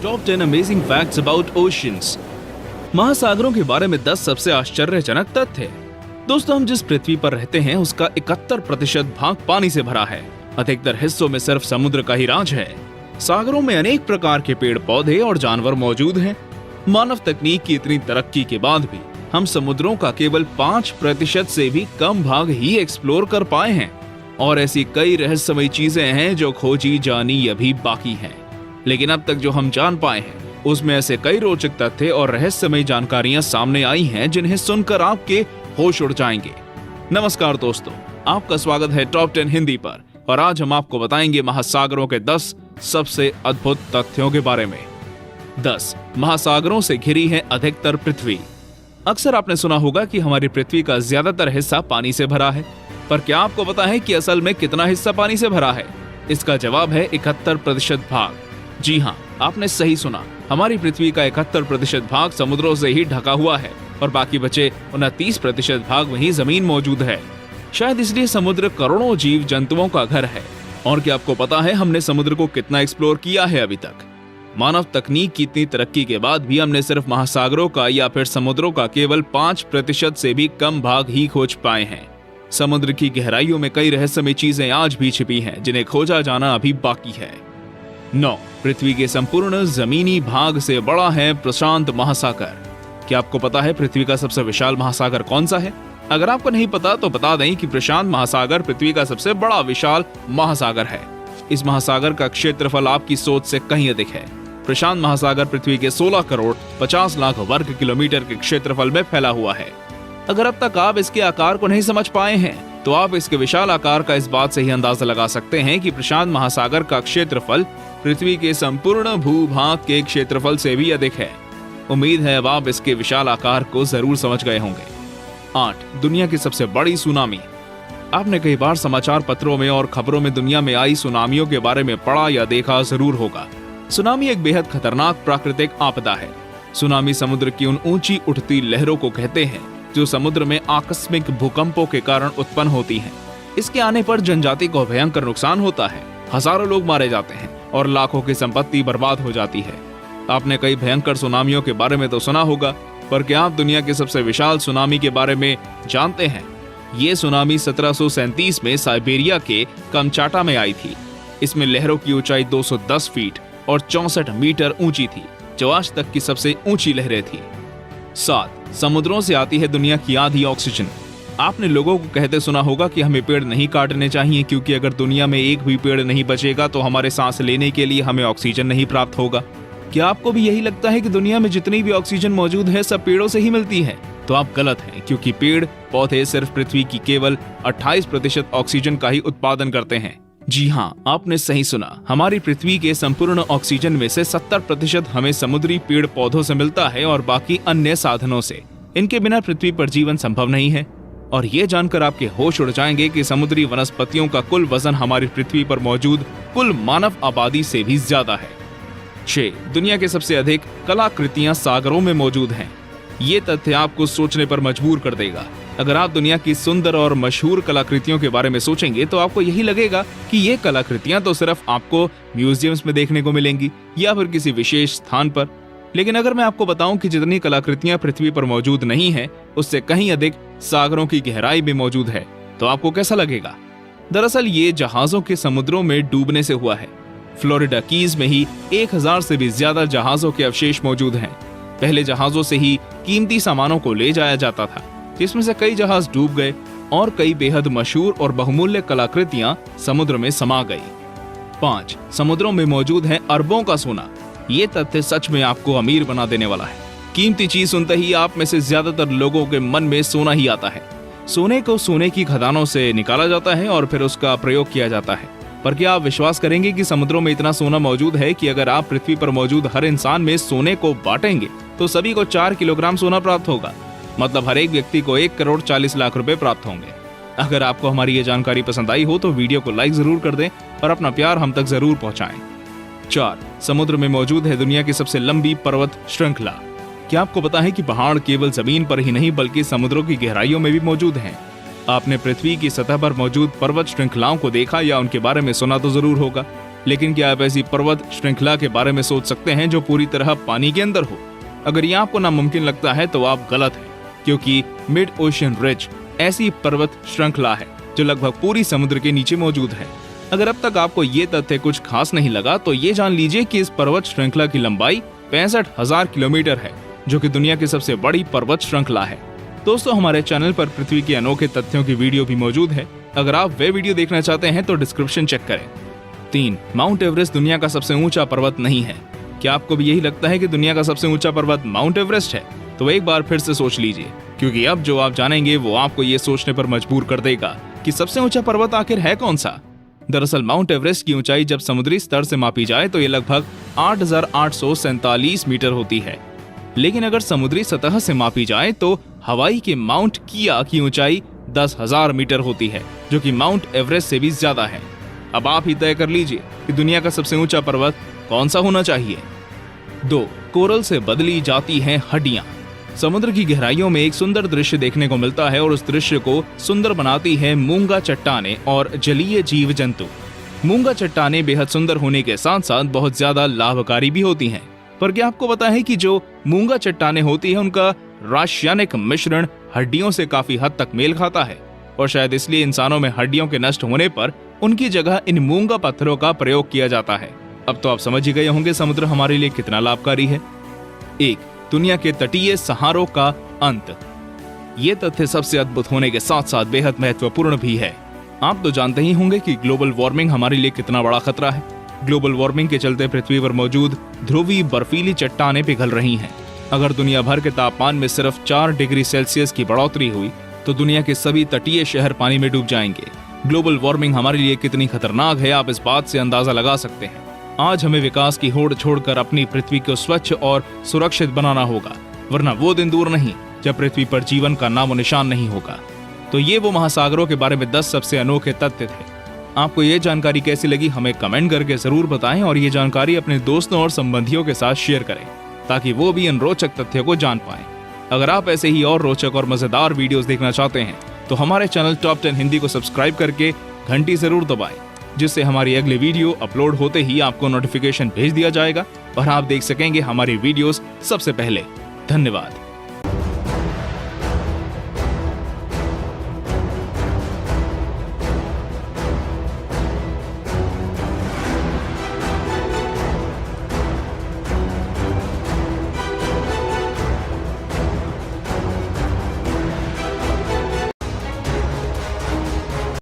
Top 10 amazing facts about oceans. महासागरों के बारे में 10 सबसे आश्चर्यजनक तथ्य। दोस्तों, हम जिस पृथ्वी पर रहते हैं उसका 71% भाग पानी से भरा है। अधिकतर हिस्सों में सिर्फ समुद्र का ही राज है। सागरों में अनेक प्रकार के पेड़ पौधे और जानवर मौजूद हैं। मानव तकनीक की इतनी तरक्की के बाद भी हम समुद्रों का केवल 5% से भी कम भाग ही एक्सप्लोर कर पाए हैं और ऐसी कई रहस्यमयी चीजें हैं जो खोजी जानी अभी बाकी हैं। लेकिन अब तक जो हम जान पाए हैं उसमें ऐसे कई रोचक तथ्य और रहस्यमयी जानकारियां सामने आई हैं जिन्हें सुनकर आपके होश उड़ जाएंगे। नमस्कार दोस्तों, आपका स्वागत है टॉप 10 हिंदी पर और आज हम आपको बताएंगे महासागरों के 10 सबसे अद्भुत तथ्यों के बारे में। 10 महासागरों से घिरी है अधिकतर पृथ्वी। अक्सर आपने सुना होगा कि हमारी पृथ्वी का ज्यादातर हिस्सा पानी से भरा है, पर क्या आपको पता है कि असल में कितना हिस्सा पानी से भरा है? इसका जवाब है 71% भाग। जी हाँ, आपने सही सुना। हमारी पृथ्वी का 71% भाग समुद्रों से ही ढका हुआ है और बाकी बचे 29% भाग वहीं जमीन मौजूद है। शायद इसलिए समुद्र करोड़ों जीव जंतुओं का घर है। और क्या आपको पता है हमने समुद्र को कितना एक्सप्लोर किया है अभी तक? मानव तकनीक की इतनी तरक्की के बाद भी हमने सिर्फ महासागरों का या फिर समुद्रों का केवल 5% से भी कम भाग ही खोज पाए हैं। समुद्र की गहराइयों में कई रहस्यमयी चीजें आज भी छिपी हैं जिन्हें खोजा जाना अभी बाकी है। 9 पृथ्वी के संपूर्ण जमीनी भाग से बड़ा है प्रशांत महासागर। क्या आपको पता है पृथ्वी का सबसे विशाल महासागर कौन सा है? अगर आपको नहीं पता तो बता दें कि प्रशांत महासागर पृथ्वी का सबसे बड़ा विशाल महासागर है। इस महासागर का क्षेत्रफल आपकी सोच से कहीं अधिक है। प्रशांत महासागर पृथ्वी के 16 करोड़ 50 लाख वर्ग किलोमीटर के क्षेत्रफल में फैला हुआ है। अगर अब तक आप इसके आकार को नहीं समझ पाए हैं तो आप इसके विशाल आकार का इस बात से ही अंदाजा लगा सकते हैं कि प्रशांत महासागर का क्षेत्रफल पृथ्वी के संपूर्ण भूभाग के क्षेत्रफल से भी अधिक है। उम्मीद है अब आप इसके विशाल आकार को जरूर समझ गए होंगे। 8 दुनिया की सबसे बड़ी सुनामी। आपने कई बार समाचार पत्रों में और खबरों में दुनिया में आई सुनामियों के बारे में पढ़ा या देखा जरूर होगा। सुनामी एक बेहद खतरनाक प्राकृतिक आपदा है। सुनामी समुद्र की उन ऊंची उठती लहरों को कहते हैं जो समुद्र में आकस्मिक भूकंपों के कारण उत्पन्न होती हैं। इसके आने पर जनजाति को भयंकर नुकसान होता है। हजारों लोग मारे जाते हैं और लाखों की संपत्ति बर्बाद हो जाती है। आपने कई भयंकर सुनामियों के बारे में तो सुना होगा, पर क्या आप दुनिया के सबसे विशाल सुनामी के बारे में जानते हैं? ये सुनामी 1737 में साइबेरिया के कमचाटा में आई थी। इसमें लहरों की ऊंचाई 210 फीट और 64 मीटर ऊंची थी, जो आज तक की सबसे ऊंची लहरें थी। 7 समुद्रों से आती है दुनिया की आधी ऑक्सीजन। आपने लोगों को कहते सुना होगा कि हमें पेड़ नहीं काटने चाहिए क्योंकि अगर दुनिया में एक भी पेड़ नहीं बचेगा तो हमारे सांस लेने के लिए हमें ऑक्सीजन नहीं प्राप्त होगा। क्या आपको भी यही लगता है कि दुनिया में जितनी भी ऑक्सीजन मौजूद है सब पेड़ों से ही मिलती है? तो आप गलत हैं, क्योंकि पेड़ पौधे सिर्फ पृथ्वी की केवल 28% ऑक्सीजन का ही उत्पादन करते हैं। जी हाँ, आपने सही सुना। हमारी पृथ्वी के संपूर्ण ऑक्सीजन में से 70% हमें समुद्री पेड़ पौधों से मिलता है और बाकी अन्य साधनों से। इनके बिना पृथ्वी पर जीवन संभव नहीं है। और ये जानकर आपके होश उड़ जाएंगे कि समुद्री वनस्पतियों का कुल वजन हमारी पृथ्वी पर मौजूद कुल मानव आबादी से भी ज्यादा है। 6 दुनिया के सबसे अधिक कलाकृतियां सागरों में मौजूद हैं। ये तथ्य आपको सोचने पर मजबूर कर देगा। अगर आप दुनिया की सुंदर और मशहूर कलाकृतियों के बारे में सोचेंगे तो आपको यही लगेगा कि ये कलाकृतियां तो सिर्फ आपको म्यूजियम्स में देखने को मिलेंगी या फिर किसी विशेष स्थान पर। लेकिन अगर मैं आपको बताऊं कि जितनी कलाकृतियां पृथ्वी पर मौजूद नहीं है उससे कहीं अधिक सागरों की गहराई में मौजूद है, तो आपको कैसा लगेगा? दरअसल ये जहाजों के समुद्रों में डूबने से हुआ है। फ्लोरिडा कीज में ही 1000 से भी ज्यादा जहाजों के अवशेष मौजूद हैं। पहले जहाजों से ही कीमती सामानों को ले जाया जाता था, जिसमें से कई जहाज डूब गए और कई बेहद मशहूर और बहुमूल्य कलाकृतियां समुद्र में समा गई। 5 समुद्रों में मौजूद है अरबों का सोना। ये तथ्य सच में आपको अमीर बना देने वाला है। कीमती चीज सुनते ही आप में से ज्यादातर लोगों के मन में सोना ही आता है। सोने को सोने की खदानों से निकाला जाता है और फिर उसका प्रयोग किया जाता है। पर क्या आप विश्वास करेंगे कि समुद्रों में इतना सोना मौजूद है कि अगर आप पृथ्वी पर मौजूद हर इंसान में सोने को बांटेंगे तो सभी को 4 किलोग्राम सोना प्राप्त होगा। मतलब हर एक व्यक्ति को 1 करोड़ 40 लाख रुपए प्राप्त होंगे। अगर आपको हमारी ये जानकारी पसंद आई हो तो वीडियो को लाइक जरूर कर दें और अपना प्यार हम तक जरूर पहुंचाएं। 4 समुद्र में मौजूद है दुनिया की सबसे लंबी पर्वत श्रृंखला। क्या आपको पता है कि पहाड़ केवल जमीन पर ही नहीं बल्कि समुद्रों की गहराइयों में भी मौजूद हैं? आपने पृथ्वी की सतह पर मौजूद पर्वत श्रृंखलाओं को देखा या उनके बारे में सुना तो जरूर होगा। लेकिन क्या आप ऐसी पर्वत श्रृंखला के बारे में सोच सकते हैं जो पूरी तरह पानी के अंदर हो? अगर ये आपको नामुमकिन लगता है तो आप गलत हैं, क्योंकि मिड ओशन रिज ऐसी पर्वत श्रृंखला है जो लगभग पूरी समुद्र के नीचे मौजूद है। अगर अब तक आपको ये तथ्य कुछ खास नहीं लगा तो ये जान लीजिए कि इस पर्वत श्रृंखला की लंबाई 65,000 किलोमीटर है, जो कि दुनिया की सबसे बड़ी पर्वत श्रृंखला है। दोस्तों, हमारे चैनल पर पृथ्वी के अनोखे तथ्यों की वीडियो भी मौजूद है। अगर आप वे वीडियो देखना चाहते हैं तो डिस्क्रिप्शन चेक करें। 3. माउंट एवरेस्ट दुनिया का सबसे ऊंचा पर्वत नहीं है। क्या आपको भी यही लगता है कि दुनिया का सबसे ऊंचा पर्वत माउंट एवरेस्ट है? तो एक बार फिर से सोच लीजिए, क्योंकि अब जो आप जानेंगे वो आपको ये सोचने पर मजबूर कर देगा कि सबसे ऊंचा पर्वत आखिर है कौन सा। दरअसल माउंट एवरेस्ट की ऊंचाई जब समुद्री स्तर से मापी जाए तो ये लगभग 8,847 मीटर होती है, लेकिन अगर समुद्री सतह से मापी जाए तो हवाई के माउंट किया की ऊंचाई 10,000 मीटर होती है, जो कि माउंट एवरेस्ट से भी ज्यादा है। अब आप ही तय कर लीजिए कि दुनिया का सबसे ऊंचा पर्वत कौन सा होना चाहिए। 2. कोरल से बदली जाती हैं हड्डियां। समुद्र की गहराइयों में एक सुंदर दृश्य देखने को मिलता है और उस दृश्य को सुंदर बनाती है मूंगा चट्टानें और जलीय जीव जंतु। मूंगा चट्टानें बेहद सुंदर होने के साथ साथ बहुत ज्यादा लाभकारी भी होती हैं। पर क्या आपको पता है कि जो मूंगा चट्टानें होती है उनका रासायनिक मिश्रण हड्डियों से काफी हद तक मेल खाता है, और शायद इसलिए इंसानों में हड्डियों के नष्ट होने पर उनकी जगह इन मूंगा पत्थरों का प्रयोग किया जाता है। अब तो आप समझ ही गए होंगे समुद्र हमारे लिए कितना लाभकारी है। 1. दुनिया के तटीय सहारों का अंत। ये तथ्य सबसे अद्भुत होने के साथ साथ बेहद महत्वपूर्ण भी है। आप तो जानते ही होंगे कि ग्लोबल वार्मिंग हमारे लिए कितना बड़ा खतरा है। ग्लोबल वार्मिंग के चलते पृथ्वी पर मौजूद ध्रुवीय बर्फीली चट्टानें पिघल रही हैं। अगर दुनिया भर के तापमान में सिर्फ 4 डिग्री सेल्सियस की बढ़ोतरी हुई तो दुनिया के सभी तटीय शहर पानी में डूब जाएंगे। ग्लोबल वार्मिंग हमारे लिए कितनी खतरनाक है आप इस बात से अंदाजा लगा सकते हैं। आज हमें विकास की होड़ छोड़कर अपनी पृथ्वी को स्वच्छ और सुरक्षित बनाना होगा, वरना वो दिन दूर नहीं जब पृथ्वी पर जीवन का नामो निशान नहीं होगा। तो ये वो महासागरों के बारे में 10 सबसे अनोखे तथ्य थे। आपको ये जानकारी कैसी लगी हमें कमेंट करके जरूर बताएं और ये जानकारी अपने दोस्तों और संबंधियों के साथ शेयर करें ताकि वो भी इन रोचक तथ्यों को जान पाएं। अगर आप ऐसे ही और रोचक और मजेदार वीडियोस देखना चाहते हैं तो हमारे चैनल टॉप 10 हिंदी को सब्सक्राइब करके घंटी जरूर दबाएं, जिससे हमारी अगली वीडियो अपलोड होते ही आपको नोटिफिकेशन भेज दिया जाएगा और आप देख सकेंगे हमारी वीडियोस सबसे पहले। धन्यवाद।